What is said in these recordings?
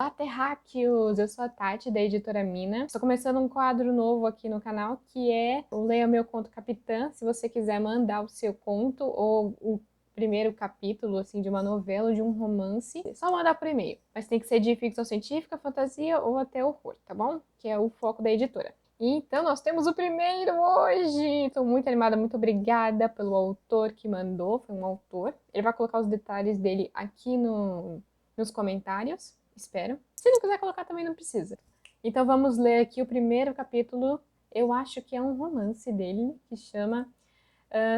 Olá, terráqueos! Eu sou a Tati, da Editora Mina. Estou começando um quadro novo aqui no canal, que é o Leia Meu Conto Capitã. Se você quiser mandar o seu conto ou o primeiro capítulo assim, de uma novela ou de um romance, é só mandar por e-mail. Mas tem que ser de ficção científica, fantasia ou até horror, tá bom? Que é o foco da editora. Então, nós temos o primeiro hoje! Estou muito animada, muito obrigada pelo autor que mandou, foi um autor. Ele vai colocar os detalhes dele aqui nos comentários. Espero. Se não quiser colocar também não precisa. Então vamos ler aqui o primeiro capítulo. Eu acho que é um romance dele, que chama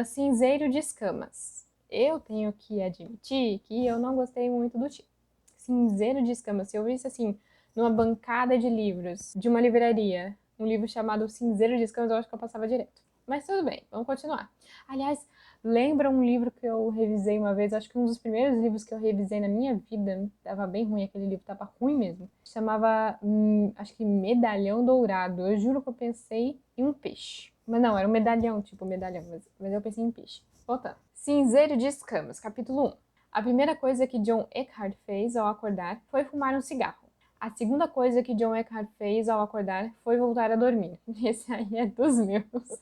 Cinzeiro de Escamas. Eu tenho que admitir que eu não gostei muito do título. Cinzeiro de Escamas. Se eu visse assim, numa bancada de livros, de uma livraria, um livro chamado Cinzeiro de Escamas, eu acho que eu passava direto. Mas tudo bem, vamos continuar. Aliás, lembra um livro que eu revisei uma vez? Acho que um dos primeiros livros que eu revisei na minha vida. Tava bem ruim aquele livro, tava ruim mesmo. Chamava, acho que Medalhão Dourado. Eu juro que eu pensei em um peixe. Mas não, era um medalhão, tipo medalhão. Mas eu pensei em peixe. Voltando. Cinzeiro de Escamas, capítulo 1. A primeira coisa que John Eckhart fez ao acordar foi fumar um cigarro. A segunda coisa que John Eckhart fez ao acordar foi voltar a dormir. Esse aí é dos meus.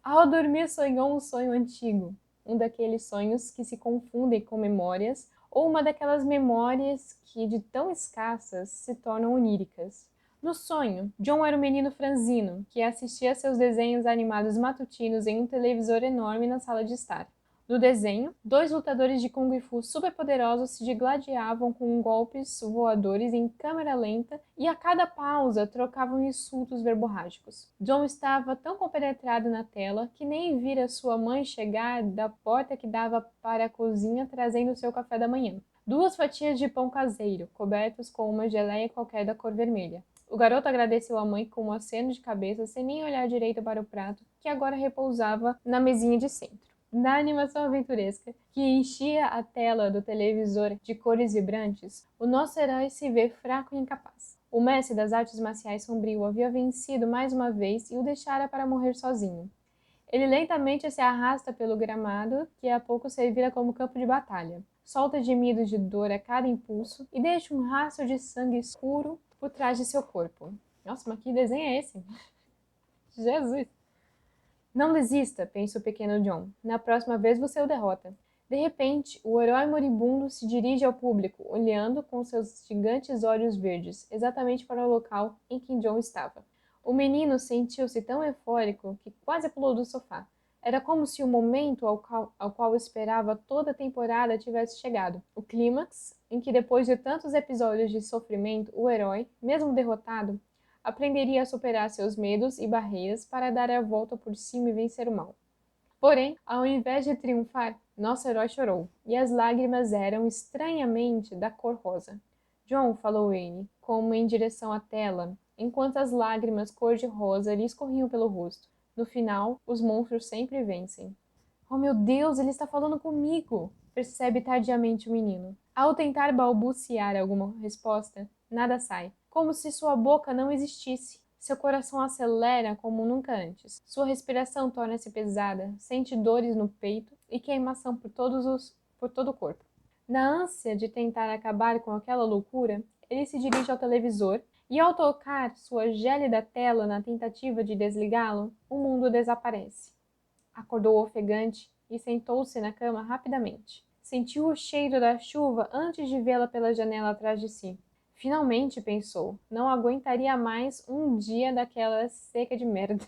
Ao dormir, sonhou um sonho antigo, um daqueles sonhos que se confundem com memórias, ou uma daquelas memórias que, de tão escassas, se tornam oníricas. No sonho, John era um menino franzino que assistia seus desenhos animados matutinos em um televisor enorme na sala de estar. No desenho, dois lutadores de Kung Fu superpoderosos se digladiavam com golpes voadores em câmera lenta e a cada pausa trocavam insultos verborrágicos. John estava tão compenetrado na tela que nem vira sua mãe chegar da porta que dava para a cozinha trazendo seu café da manhã. 2 fatias de pão caseiro, cobertos com uma geleia qualquer da cor vermelha. O garoto agradeceu à mãe com um aceno de cabeça sem nem olhar direito para o prato que agora repousava na mesinha de centro. Na animação aventuresca, que enchia a tela do televisor de cores vibrantes, o nosso herói se vê fraco e incapaz. O mestre das artes marciais sombrio havia vencido mais uma vez e o deixara para morrer sozinho. Ele lentamente se arrasta pelo gramado, que a pouco servira como campo de batalha. Solta gemidos de dor a cada impulso e deixa um rastro de sangue escuro por trás de seu corpo. Nossa, mas que desenho é esse? Jesus! Não desista, pensa o pequeno John. Na próxima vez você o derrota. De repente, o herói moribundo se dirige ao público, olhando com seus gigantes olhos verdes, exatamente para o local em que John estava. O menino sentiu-se tão eufórico que quase pulou do sofá. Era como se o momento ao qual esperava toda a temporada tivesse chegado. O clímax, em que depois de tantos episódios de sofrimento, o herói, mesmo derrotado, aprenderia a superar seus medos e barreiras para dar a volta por cima e vencer o mal. Porém, ao invés de triunfar, nosso herói chorou, e as lágrimas eram estranhamente da cor rosa. John, falou Anne, como em direção à tela, enquanto as lágrimas cor-de-rosa lhe escorriam pelo rosto. No final, os monstros sempre vencem. Oh meu Deus, ele está falando comigo! Percebe tardiamente o menino. Ao tentar balbuciar alguma resposta, nada sai, como se sua boca não existisse. Seu coração acelera como nunca antes. Sua respiração torna-se pesada, sente dores no peito e queimação por todo o corpo. Na ânsia de tentar acabar com aquela loucura, ele se dirige ao televisor e, ao tocar sua gélida tela na tentativa de desligá-lo, o mundo desaparece. Acordou ofegante e sentou-se na cama rapidamente. Sentiu o cheiro da chuva antes de vê-la pela janela atrás de si. Finalmente, pensou, não aguentaria mais um dia daquela seca de merda.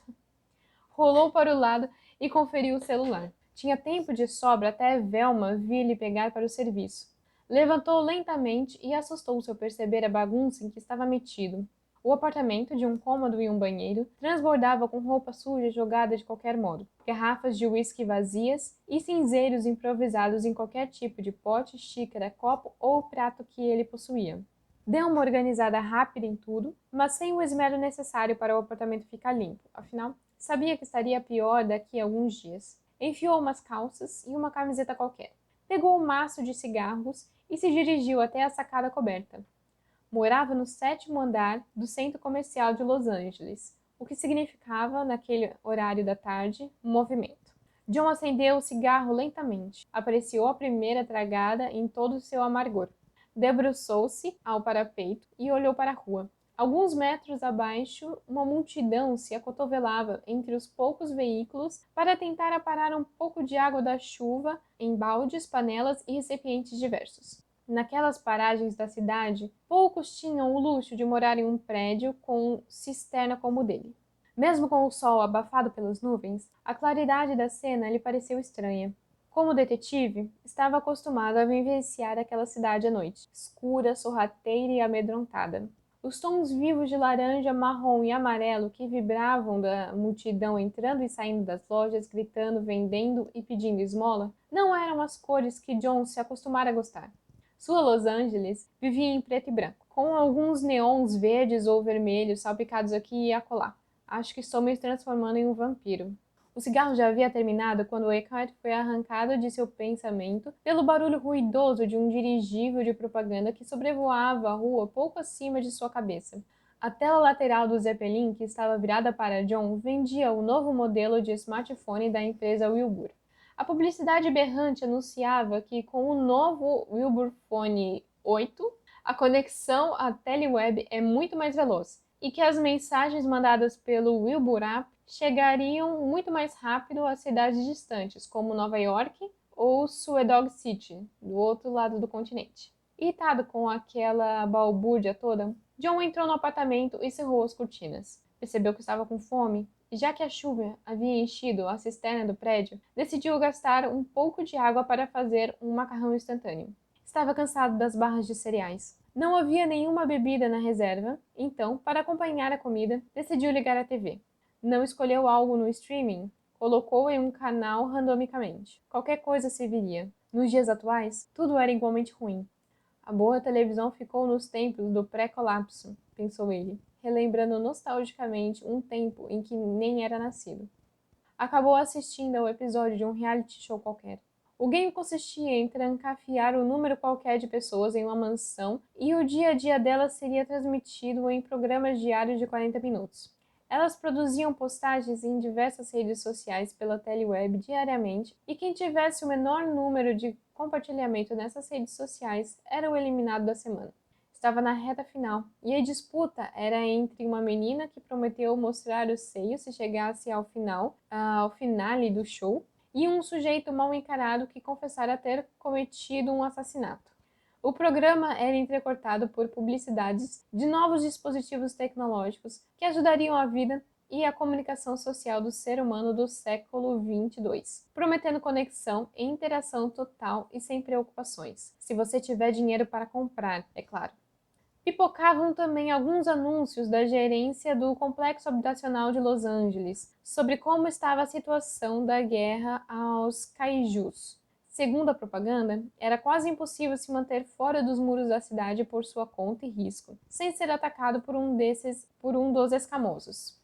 Rolou para o lado e conferiu o celular. Tinha tempo de sobra até Velma vir lhe pegar para o serviço. Levantou lentamente e assustou-se ao perceber a bagunça em que estava metido. O apartamento, de um cômodo e um banheiro, transbordava com roupa suja jogada de qualquer modo, garrafas de uísque vazias e cinzeiros improvisados em qualquer tipo de pote, xícara, copo ou prato que ele possuía. Deu uma organizada rápida em tudo, mas sem o esmero necessário para o apartamento ficar limpo. Afinal, sabia que estaria pior daqui a alguns dias. Enfiou umas calças e uma camiseta qualquer. Pegou um maço de cigarros e se dirigiu até a sacada coberta. Morava no 7º andar do centro comercial de Los Angeles, o que significava, naquele horário da tarde, movimento. John acendeu o cigarro lentamente. Apreciou a primeira tragada em todo o seu amargor. debruçou-se ao parapeito e olhou para a rua. Alguns metros abaixo, uma multidão se acotovelava entre os poucos veículos para tentar aparar um pouco de água da chuva em baldes, panelas e recipientes diversos. Naquelas paragens da cidade, poucos tinham o luxo de morar em um prédio com cisterna como o dele. Mesmo com o sol abafado pelas nuvens, a claridade da cena lhe pareceu estranha. Como detetive, estava acostumado a vivenciar aquela cidade à noite, escura, sorrateira e amedrontada. Os tons vivos de laranja, marrom e amarelo que vibravam da multidão entrando e saindo das lojas, gritando, vendendo e pedindo esmola, não eram as cores que John se acostumara a gostar. Sua Los Angeles vivia em preto e branco, com alguns neons verdes ou vermelhos salpicados aqui e acolá. Acho que estou me transformando em um vampiro. O cigarro já havia terminado quando Eckhart foi arrancado de seu pensamento pelo barulho ruidoso de um dirigível de propaganda que sobrevoava a rua pouco acima de sua cabeça. A tela lateral do Zeppelin, que estava virada para John, vendia o novo modelo de smartphone da empresa Wilbur. A publicidade berrante anunciava que com o novo Wilbur Phone 8, a conexão à teleweb é muito mais veloz e que as mensagens mandadas pelo Wilbur App chegariam muito mais rápido a cidades distantes, como Nova York ou Sewell City, do outro lado do continente. Irritado com aquela balbúrdia toda, John entrou no apartamento e cerrou as cortinas. Percebeu que estava com fome e, já que a chuva havia enchido a cisterna do prédio, decidiu gastar um pouco de água para fazer um macarrão instantâneo. Estava cansado das barras de cereais. Não havia nenhuma bebida na reserva, então, para acompanhar a comida, decidiu ligar a TV. Não escolheu algo no streaming, colocou em um canal randomicamente. Qualquer coisa serviria. Nos dias atuais, tudo era igualmente ruim. A boa televisão ficou nos tempos do pré-colapso, pensou ele, relembrando nostalgicamente um tempo em que nem era nascido. Acabou assistindo ao episódio de um reality show qualquer. O game consistia em trancafiar um número qualquer de pessoas em uma mansão e o dia a dia delas seria transmitido em programas diários de 40 minutos. Elas produziam postagens em diversas redes sociais pela teleweb diariamente e quem tivesse o menor número de compartilhamento nessas redes sociais era o eliminado da semana. Estava na reta final e a disputa era entre uma menina que prometeu mostrar os seios se chegasse ao finale do show, e um sujeito mal encarado que confessara ter cometido um assassinato. O programa era entrecortado por publicidades de novos dispositivos tecnológicos que ajudariam a vida e a comunicação social do ser humano do século 22, prometendo conexão e interação total e sem preocupações. Se você tiver dinheiro para comprar, é claro. Pipocavam também alguns anúncios da gerência do complexo habitacional de Los Angeles sobre como estava a situação da guerra aos kaijus. Segundo a propaganda, era quase impossível se manter fora dos muros da cidade por sua conta e risco, sem ser atacado por um dos escamosos.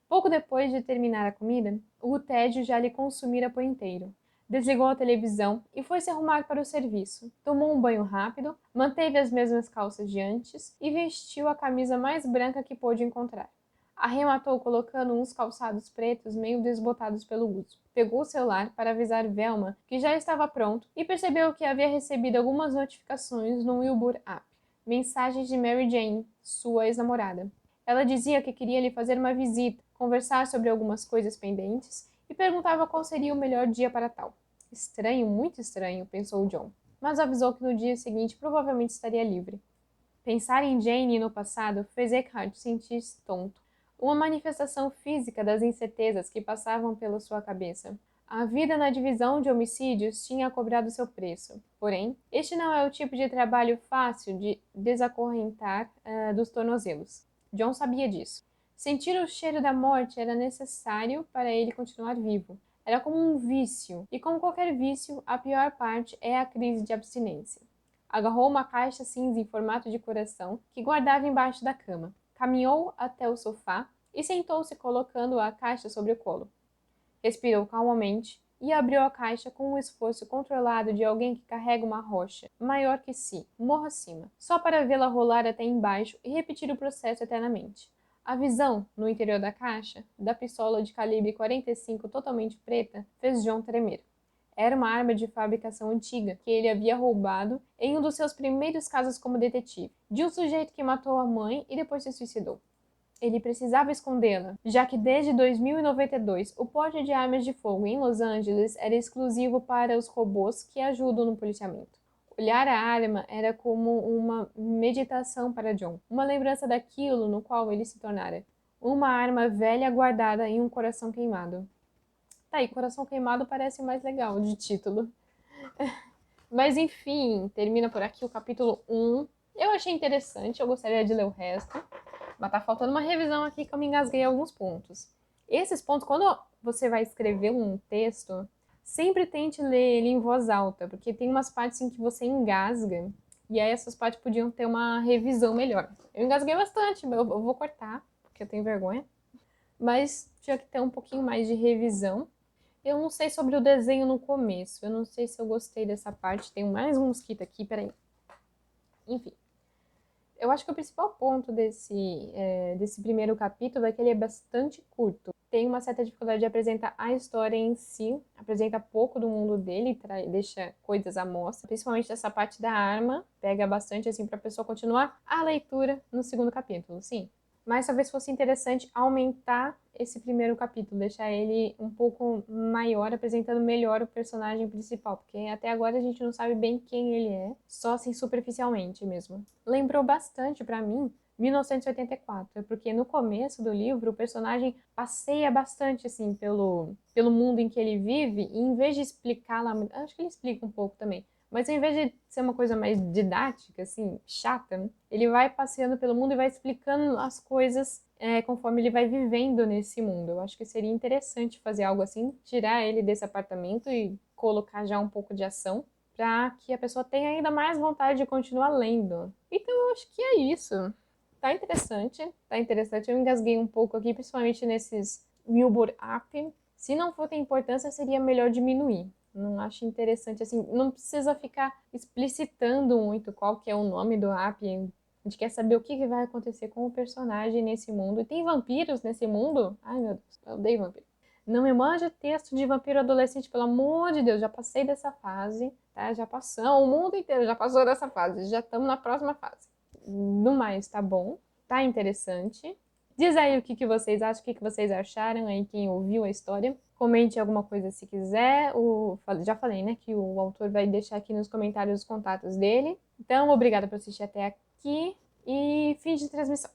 Pouco depois de terminar a comida, o tédio já lhe consumira por inteiro. Desligou a televisão e foi se arrumar para o serviço. Tomou um banho rápido, manteve as mesmas calças de antes e vestiu a camisa mais branca que pôde encontrar. Arrematou colocando uns calçados pretos meio desbotados pelo uso. Pegou o celular para avisar Velma que já estava pronto e percebeu que havia recebido algumas notificações no Wilbur App. Mensagens de Mary Jane, sua ex-namorada. Ela dizia que queria lhe fazer uma visita, conversar sobre algumas coisas pendentes e perguntava qual seria o melhor dia para tal. Estranho, muito estranho, pensou John, mas avisou que no dia seguinte provavelmente estaria livre. Pensar em Jane no passado fez Eckhart sentir-se tonto, uma manifestação física das incertezas que passavam pela sua cabeça. A vida na divisão de homicídios tinha cobrado seu preço. Porém, este não é o tipo de trabalho fácil de desacorrentar dos tornozelos. John sabia disso. Sentir o cheiro da morte era necessário para ele continuar vivo. Era como um vício, e como qualquer vício, a pior parte é a crise de abstinência. Agarrou uma caixa cinza em formato de coração que guardava embaixo da cama. Caminhou até o sofá e sentou-se colocando a caixa sobre o colo. Respirou calmamente e abriu a caixa com um esforço controlado de alguém que carrega uma rocha maior que si, morro acima, só para vê-la rolar até embaixo e repetir o processo eternamente. A visão, no interior da caixa, da pistola de calibre 45 totalmente preta, fez John tremer. Era uma arma de fabricação antiga que ele havia roubado em um dos seus primeiros casos como detetive, de um sujeito que matou a mãe e depois se suicidou. Ele precisava escondê-la, já que desde 2092 o porte de armas de fogo em Los Angeles era exclusivo para os robôs que ajudam no policiamento. Olhar a arma era como uma meditação para John, uma lembrança daquilo no qual ele se tornara. Uma arma velha guardada em um coração queimado. Tá aí, coração queimado parece mais legal de título. Mas enfim, termina por aqui o capítulo 1. Eu achei interessante, eu gostaria de ler o resto. Mas tá faltando uma revisão aqui que eu me engasguei em alguns pontos. Esses pontos, quando você vai escrever um texto, sempre tente ler ele em voz alta, porque tem umas partes em que você engasga, e aí essas partes podiam ter uma revisão melhor. Eu engasguei bastante, eu vou cortar, porque eu tenho vergonha. Mas tinha que ter um pouquinho mais de revisão. Eu não sei sobre o desenho no começo, eu não sei se eu gostei dessa parte. Tem mais um mosquito aqui, peraí. Enfim. Eu acho que o principal ponto desse primeiro capítulo é que ele é bastante curto. Tem uma certa dificuldade de apresentar a história em si, apresenta pouco do mundo dele, deixa coisas à mostra, principalmente essa parte da arma, pega bastante assim para a pessoa continuar a leitura no segundo capítulo, sim. Mas talvez fosse interessante aumentar esse primeiro capítulo, deixar ele um pouco maior, apresentando melhor o personagem principal, porque até agora a gente não sabe bem quem ele é, só assim superficialmente mesmo. Lembrou bastante para mim 1984, porque no começo do livro o personagem passeia bastante assim pelo mundo em que ele vive, e em vez de explicar lá, acho que ele explica um pouco também, mas ao invés de ser uma coisa mais didática, assim, chata, ele vai passeando pelo mundo e vai explicando as coisas conforme ele vai vivendo nesse mundo. Eu acho que seria interessante fazer algo assim, tirar ele desse apartamento e colocar já um pouco de ação, para que a pessoa tenha ainda mais vontade de continuar lendo. Então eu acho que é isso. Tá interessante, tá interessante. Eu engasguei um pouco aqui, principalmente nesses Wilbur Up. Se não for ter importância, seria melhor diminuir. Não acho interessante, assim, não precisa ficar explicitando muito qual que é o nome do app. A gente quer saber o que vai acontecer com o personagem nesse mundo. E tem vampiros nesse mundo? Ai, meu Deus, eu odeio vampiro. Não me mande texto de vampiro adolescente, pelo amor de Deus, já passei dessa fase, tá? Já passou, o mundo inteiro já passou dessa fase, já estamos na próxima fase. No mais, tá bom, tá interessante. Diz aí o que vocês acham, o que vocês acharam aí, quem ouviu a história. Comente alguma coisa se quiser. Já falei, né, que o autor vai deixar aqui nos comentários os contatos dele. Então, obrigada por assistir até aqui e fim de transmissão.